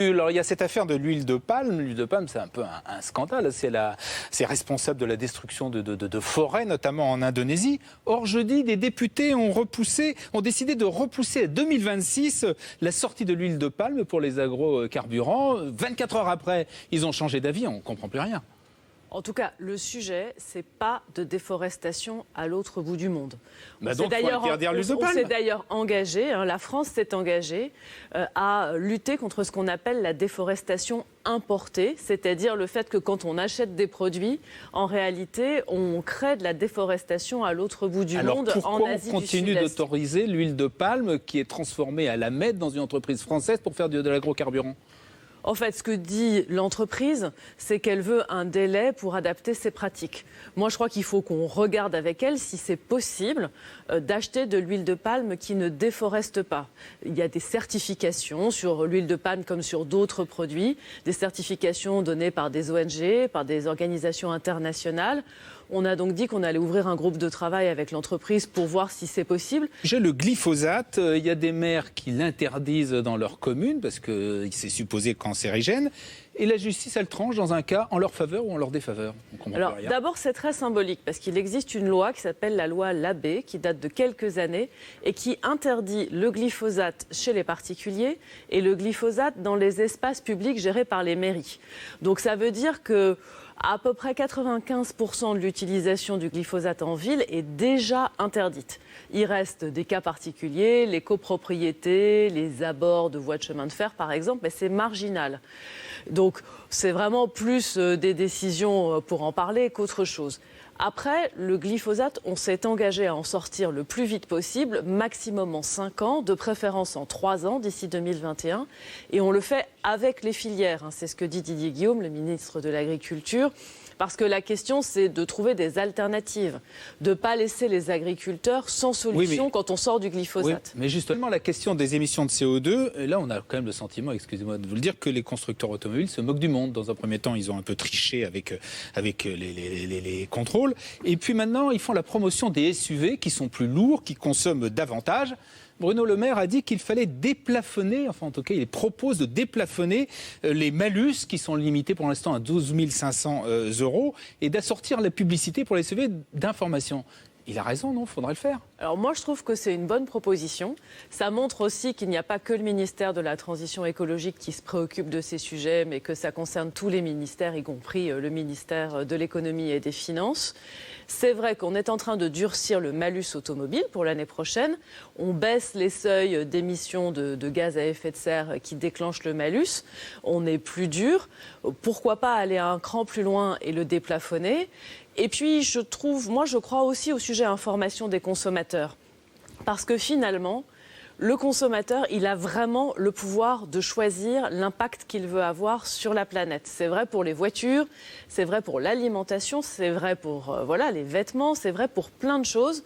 Alors, il y a cette affaire de l'huile de palme. L'huile de palme, c'est un peu un scandale. C'est responsable de la destruction de forêts, notamment en Indonésie. Or, jeudi, des députés ont décidé de repousser à 2026 la sortie de l'huile de palme pour les agrocarburants. 24 heures après, ils ont changé d'avis. On ne comprend plus rien. En tout cas, le sujet, c'est pas de déforestation à l'autre bout du monde. Donc, il faut interdire l'huile de palme. On s'est d'ailleurs engagé, la France s'est engagée à lutter contre ce qu'on appelle la déforestation importée, c'est-à-dire le fait que quand on achète des produits, en réalité, on crée de la déforestation à l'autre bout du monde, en Asie du Sud-Est. Pourquoi on continue d'autoriser l'huile de palme qui est transformée à la mède dans une entreprise française pour faire de l'agrocarburant ? En fait, ce que dit l'entreprise, c'est qu'elle veut un délai pour adapter ses pratiques. Moi, je crois qu'il faut qu'on regarde avec elle si c'est possible d'acheter de l'huile de palme qui ne déforeste pas. Il y a des certifications sur l'huile de palme comme sur d'autres produits, des certifications données par des ONG, par des organisations internationales. On a donc dit qu'on allait ouvrir un groupe de travail avec l'entreprise pour voir si c'est possible. J'ai le glyphosate. Il y a des maires qui l'interdisent dans leur commune parce que c'est supposé cancérigène. Et la justice, elle tranche dans un cas en leur faveur ou en leur défaveur. Alors d'abord, c'est très symbolique parce qu'il existe une loi qui s'appelle la loi Labbé, qui date de quelques années et qui interdit le glyphosate chez les particuliers et le glyphosate dans les espaces publics gérés par les mairies. Donc ça veut dire que à peu près 95% de l'utilisation du glyphosate en ville est déjà interdite. Il reste des cas particuliers, les copropriétés, les abords de voies de chemin de fer par exemple, mais c'est marginal. Donc c'est vraiment plus des décisions pour en parler qu'autre chose. Après, le glyphosate, on s'est engagé à en sortir le plus vite possible, maximum en 5 ans, de préférence en 3 ans d'ici 2021. Et on le fait avec les filières. C'est ce que dit Didier Guillaume, le ministre de l'Agriculture. Parce que la question, c'est de trouver des alternatives, de ne pas laisser les agriculteurs sans solution quand on sort du glyphosate. Oui, mais justement, la question des émissions de CO2, là, on a quand même le sentiment, excusez-moi de vous le dire, que les constructeurs automobiles se moquent du monde. Dans un premier temps, ils ont un peu triché avec les contrôles. Et puis maintenant, ils font la promotion des SUV qui sont plus lourds, qui consomment davantage. Bruno Le Maire a dit qu'il fallait déplafonner, enfin en tout cas il propose de déplafonner les malus qui sont limités pour l'instant à 12 500 € et d'assortir la publicité pour les SUV d'informations. Il a raison, non ? Il faudrait le faire. Alors moi, je trouve que c'est une bonne proposition. Ça montre aussi qu'il n'y a pas que le ministère de la Transition écologique qui se préoccupe de ces sujets, mais que ça concerne tous les ministères, y compris le ministère de l'Économie et des Finances. C'est vrai qu'on est en train de durcir le malus automobile pour l'année prochaine. On baisse les seuils d'émissions de gaz à effet de serre qui déclenchent le malus. On est plus dur. Pourquoi pas aller un cran plus loin et le déplafonner ? Et puis, je crois aussi au sujet information des consommateurs. Parce que finalement, le consommateur, il a vraiment le pouvoir de choisir l'impact qu'il veut avoir sur la planète. C'est vrai pour les voitures, c'est vrai pour l'alimentation, c'est vrai pour les vêtements, c'est vrai pour plein de choses.